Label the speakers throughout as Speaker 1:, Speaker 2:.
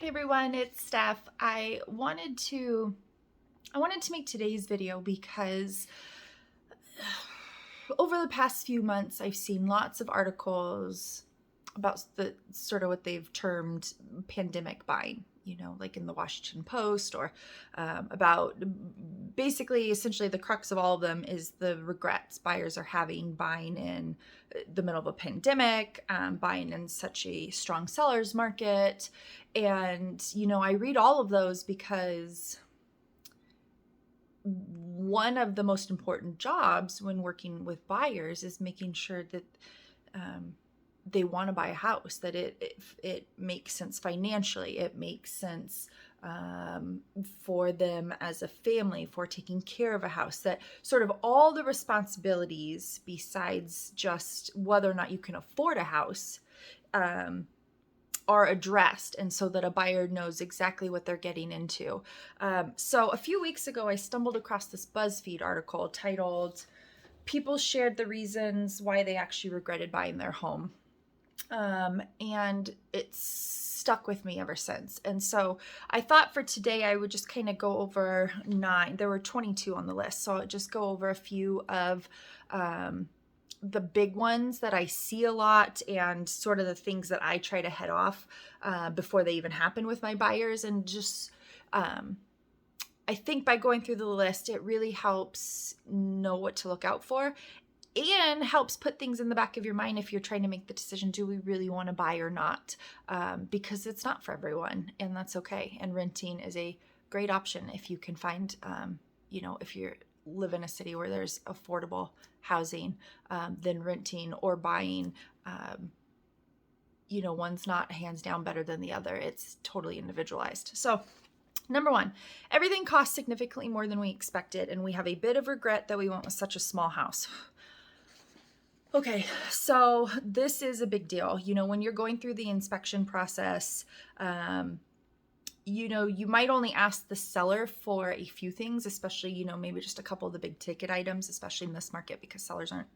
Speaker 1: Hey everyone, it's Steph. I wanted to make today's video because over the past few months I've seen lots of articles about the sort of what they've termed pandemic buying, like in the Washington Post, or about basically essentially the crux of all of them is the regrets buyers are having buying in the middle of a pandemic, buying in such a strong seller's market. And, I read all of those because one of the most important jobs when working with buyers is making sure that they want to buy a house, that it makes sense financially, it makes sense for them as a family, for taking care of a house, that sort of all the responsibilities besides just whether or not you can afford a house are addressed, and so that a buyer knows exactly what they're getting into. So a few weeks ago, I stumbled across this BuzzFeed article titled "People Shared the Reasons Why They Actually Regretted Buying Their Home." And it's stuck with me ever since. And so I thought for today I would just kind of go over 9. There were 22 on the list, so I'll just go over a few of the big ones that I see a lot, and sort of the things that I try to head off before they even happen with my buyers. And just I think by going through the list, it really helps know what to look out for, and helps put things in the back of your mind if you're trying to make the decision, do we really want to buy or not? Because it's not for everyone, and that's okay. And renting is a great option if you can find, if you live in a city where there's affordable housing, then renting or buying, one's not hands down better than the other. It's totally individualized. So number 1, everything costs significantly more than we expected, and we have a bit of regret that we went with such a small house. Okay, so this is a big deal. When you're going through the inspection process, you might only ask the seller for a few things, especially, maybe just a couple of the big ticket items, especially in this market, because sellers aren't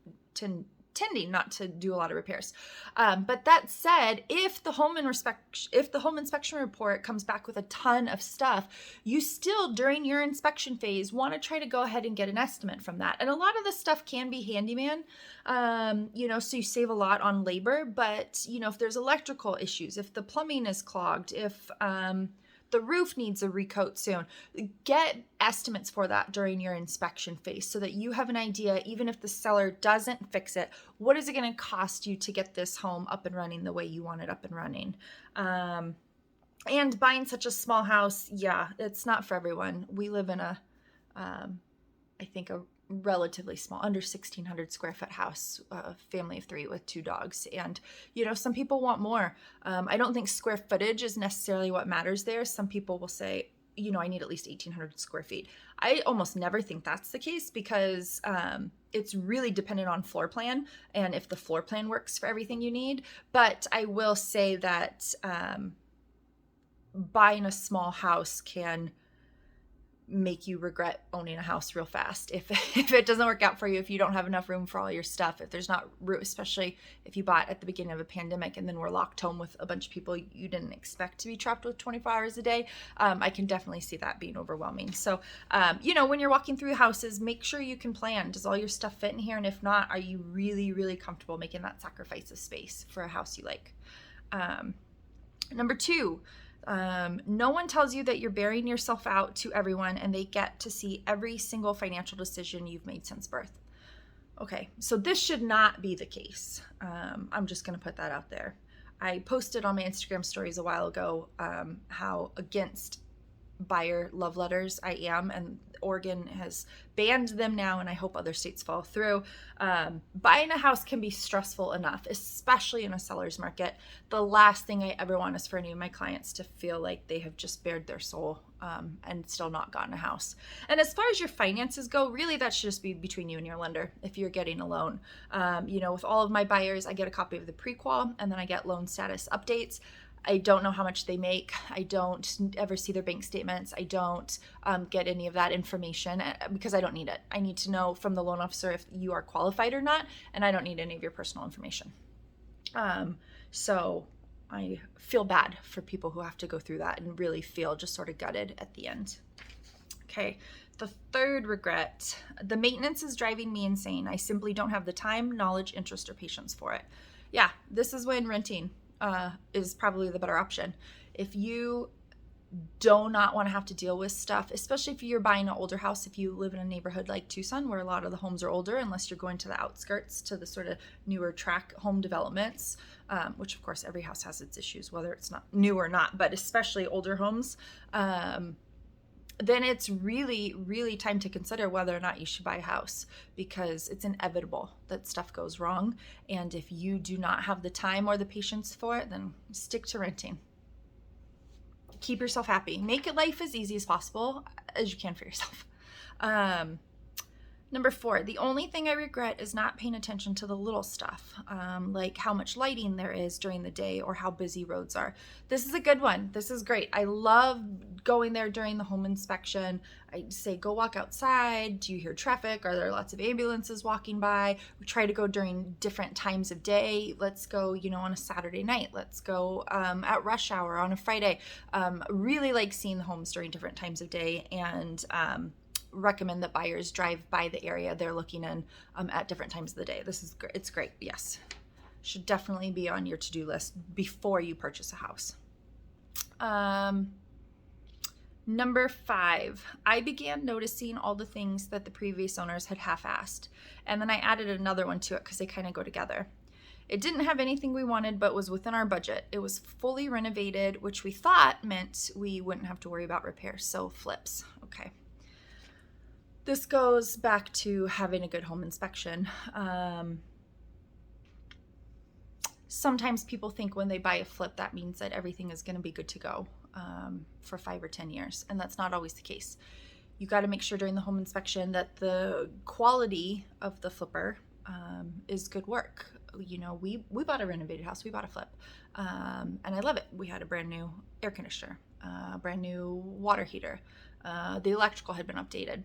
Speaker 1: tending not to do a lot of repairs. But that said, if the home inspection report comes back with a ton of stuff, you still, during your inspection phase, want to try to go ahead and get an estimate from that. And a lot of this stuff can be handyman, so you save a lot on labor. But, if there's electrical issues, if the plumbing is clogged, if the roof needs a recoat soon, get estimates for that during your inspection phase so that you have an idea, even if the seller doesn't fix it, what is it going to cost you to get this home up and running the way you want it up and running? And buying such a small house, it's not for everyone. We live in a relatively small, under 1,600 square foot house, a family of 3 with 2 dogs. And, some people want more. I don't think square footage is necessarily what matters there. Some people will say, I need at least 1,800 square feet. I almost never think that's the case, because it's really dependent on floor plan and if the floor plan works for everything you need. But I will say that buying a small house can make you regret owning a house real fast if it doesn't work out for you, if you don't have enough room for all your stuff, if there's not room, especially if you bought at the beginning of a pandemic and then we're locked home with a bunch of people you didn't expect to be trapped with 24 hours a day. I can definitely see that being overwhelming. So when you're walking through houses, make sure you can plan, does all your stuff fit in here? And if not, are you really, really comfortable making that sacrifice of space for a house you like? Number 2, no one tells you that you're bearing yourself out to everyone and they get to see every single financial decision you've made since birth. Okay, so this should not be the case. I'm just going to put that out there. I posted on my Instagram stories a while ago how against buyer love letters I am, and Oregon has banned them now, and I hope other states follow through. Buying a house can be stressful enough, especially in a seller's market. The last thing I ever want is for any of my clients to feel like they have just bared their soul and still not gotten a house. And as far as your finances go, really that should just be between you and your lender if you're getting a loan. With all of my buyers, I get a copy of the pre-qual, and then I get loan status updates. I don't know how much they make. I don't ever see their bank statements. I don't get any of that information because I don't need it. I need to know from the loan officer if you are qualified or not, and I don't need any of your personal information. So I feel bad for people who have to go through that and really feel just sort of gutted at the end. Okay, the third regret, the maintenance is driving me insane. I simply don't have the time, knowledge, interest, or patience for it. Yeah, this is when renting is probably the better option. If you do not want to have to deal with stuff, especially if you're buying an older house, if you live in a neighborhood like Tucson where a lot of the homes are older, unless you're going to the outskirts to the sort of newer track home developments, which of course every house has its issues, whether it's not new or not, but especially older homes, then it's really, really time to consider whether or not you should buy a house, because it's inevitable that stuff goes wrong. And if you do not have the time or the patience for it, then stick to renting. Keep yourself happy. Make life as easy as possible as you can for yourself. Number 4, the only thing I regret is not paying attention to the little stuff, like how much lighting there is during the day or how busy roads are. This is a good one. This is great. I love going there during the home inspection. I say, go walk outside. Do you hear traffic? Are there lots of ambulances walking by? We try to go during different times of day. Let's go, on a Saturday night. Let's go at rush hour on a Friday. Really like seeing the homes during different times of day, and recommend that buyers drive by the area they're looking in at different times of the day. This is great. It's great. Yes. Should definitely be on your to-do list before you purchase a house. Number 5, I began noticing all the things that the previous owners had half-assed, and then I added another one to it because they kind of go together. It didn't have anything we wanted, but was within our budget. It was fully renovated, which we thought meant we wouldn't have to worry about repairs. So flips. Okay. This goes back to having a good home inspection. Sometimes people think when they buy a flip, that means that everything is going to be good to go for 5 or 10 years. And that's not always the case. You got to make sure during the home inspection that the quality of the flipper is good work. We bought a renovated house. We bought a flip. And I love it. We had a brand new air conditioner, brand new water heater. The electrical had been updated.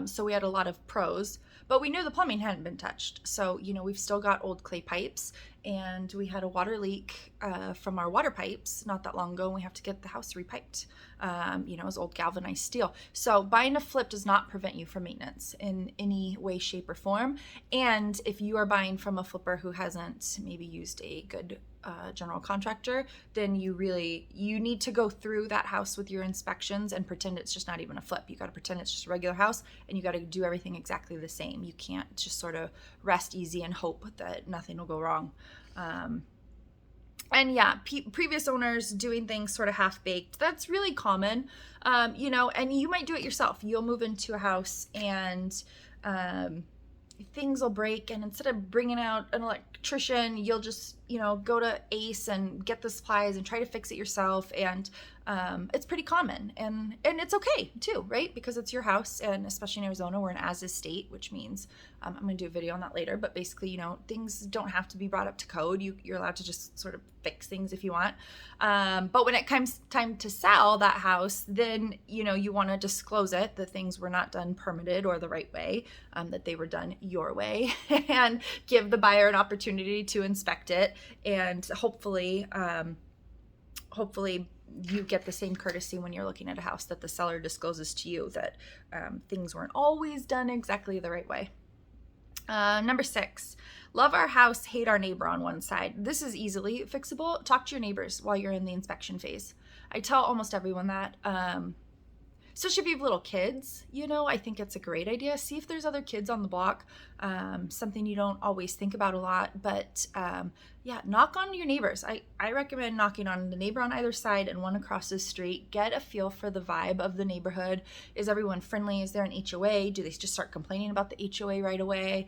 Speaker 1: So we had a lot of pros, but we knew the plumbing hadn't been touched. So, we've still got old clay pipes, and we had a water leak from our water pipes not that long ago, and we have to get the house repiped. It was old galvanized steel. So buying a flip does not prevent you from maintenance in any way, shape, or form. And if you are buying from a flipper who hasn't maybe used a good general contractor, then you need to go through that house with your inspections and pretend it's just not even a flip. You got to pretend it's just a regular house, and you got to do everything exactly the same. You can't just sort of rest easy and hope that nothing will go wrong. And yeah, previous owners doing things sort of half-baked, that's really common, and you might do it yourself. You'll move into a house and things will break, and instead of bringing out an electrician, you'll just go to Ace and get the supplies and try to fix it yourself. And it's pretty common, and it's okay too, right? Because it's your house, and especially in Arizona, we're an as-is state, which means I'm going to do a video on that later, but basically, things don't have to be brought up to code. You're allowed to just sort of fix things if you want. But when it comes time to sell that house, then, you want to disclose it, that things were not done permitted or the right way, that they were done your way, and give the buyer an opportunity to inspect it. And hopefully you get the same courtesy when you're looking at a house, that the seller discloses to you that things weren't always done exactly the right way. Number 6, love our house, hate our neighbor on one side. This is easily fixable. Talk to your neighbors while you're in the inspection phase. I tell almost everyone that, especially if you have little kids, I think it's a great idea. See if there's other kids on the block, something you don't always think about a lot, but knock on your neighbors. I recommend knocking on the neighbor on either side and one across the street. Get a feel for the vibe of the neighborhood. Is everyone friendly? Is there an HOA? Do they just start complaining about the HOA right away?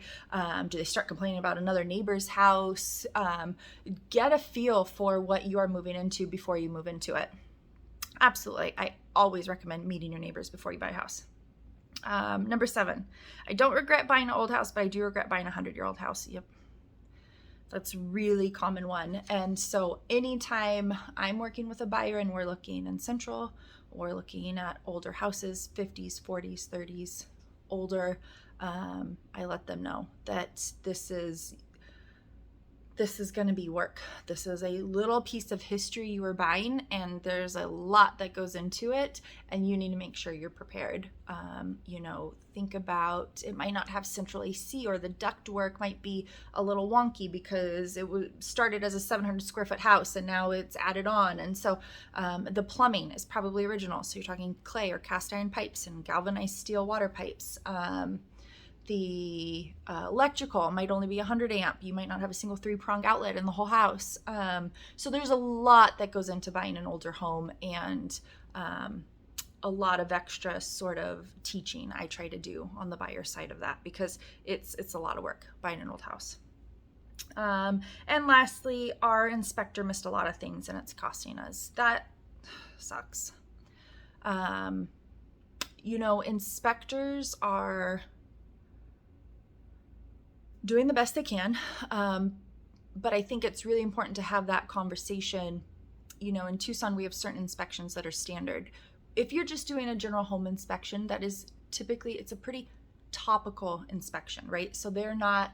Speaker 1: Do they start complaining about another neighbor's house? Get a feel for what you are moving into before you move into it. Absolutely. I always recommend meeting your neighbors before you buy a house. Number 7, I don't regret buying an old house, but I do regret buying a 100-year-old house. Yep. That's a really common one. And so anytime I'm working with a buyer and we're looking in Central, we're looking at older houses, 50s, 40s, 30s, older, I let them know that this is this is going to be work. This is a little piece of history you are buying, and there's a lot that goes into it, and you need to make sure you're prepared. Think about, it might not have central AC, or the duct work might be a little wonky because it started as a 700 square foot house and now it's added on. And so the plumbing is probably original. So you're talking clay or cast iron pipes and galvanized steel water pipes. The electrical might only be 100 amp. You might not have a single 3-prong outlet in the whole house. So there's a lot that goes into buying an older home, and a lot of extra sort of teaching I try to do on the buyer side of that, because it's a lot of work buying an old house. And lastly, our inspector missed a lot of things and it's costing us. That sucks. Inspectors are doing the best they can. But I think it's really important to have that conversation. In Tucson, we have certain inspections that are standard. If you're just doing a general home inspection, that is typically, it's a pretty topical inspection, right? So they're not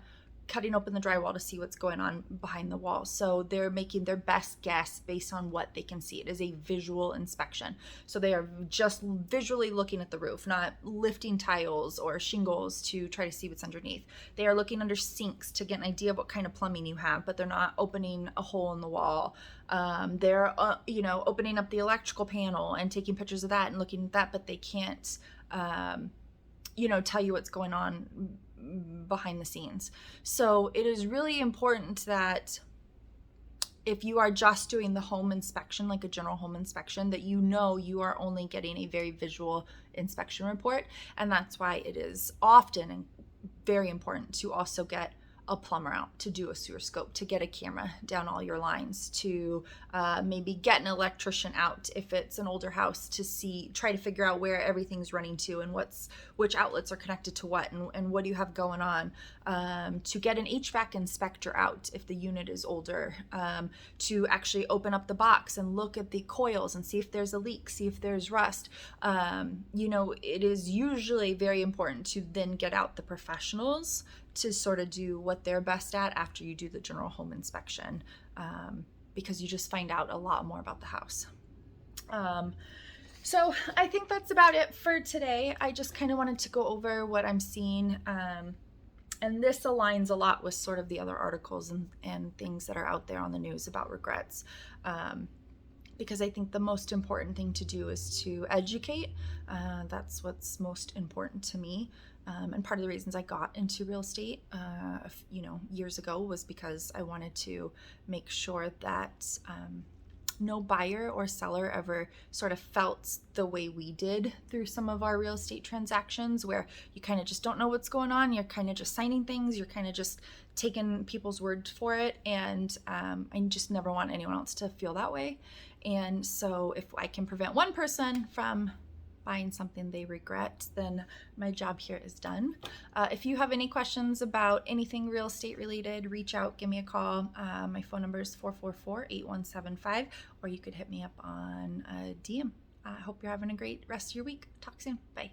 Speaker 1: cutting open the drywall to see what's going on behind the wall. So they're making their best guess based on what they can see. It is a visual inspection. So they are just visually looking at the roof, not lifting tiles or shingles to try to see what's underneath. They are looking under sinks to get an idea of what kind of plumbing you have, but they're not opening a hole in the wall. They're opening up the electrical panel and taking pictures of that and looking at that, but they can't tell you what's going on behind the scenes. So it is really important that if you are just doing the home inspection, like a general home inspection, that you are only getting a very visual inspection report. And that's why it is often and very important to also get a plumber out to do a sewer scope, to get a camera down all your lines, to maybe get an electrician out if it's an older house to try to figure out where everything's running to and which outlets are connected to what and what do you have going on, to get an HVAC inspector out if the unit is older, to actually open up the box and look at the coils and see if there's a leak, see if there's rust. It is usually very important to then get out the professionals to sort of do what they're best at after you do the general home inspection, because you just find out a lot more about the house. So I think that's about it for today. I just kind of wanted to go over what I'm seeing, and this aligns a lot with sort of the other articles and things that are out there on the news about regrets, because I think the most important thing to do is to educate. That's what's most important to me. And part of the reasons I got into real estate, years ago, was because I wanted to make sure that no buyer or seller ever sort of felt the way we did through some of our real estate transactions, where you kind of just don't know what's going on. You're kind of just signing things. You're kind of just taking people's word for it. And I just never want anyone else to feel that way. And so if I can prevent one person from buying something they regret, then my job here is done. If you have any questions about anything real estate related, reach out, give me a call. My phone number is 444-8175, or you could hit me up on DM. I hope you're having a great rest of your week. Talk soon. Bye.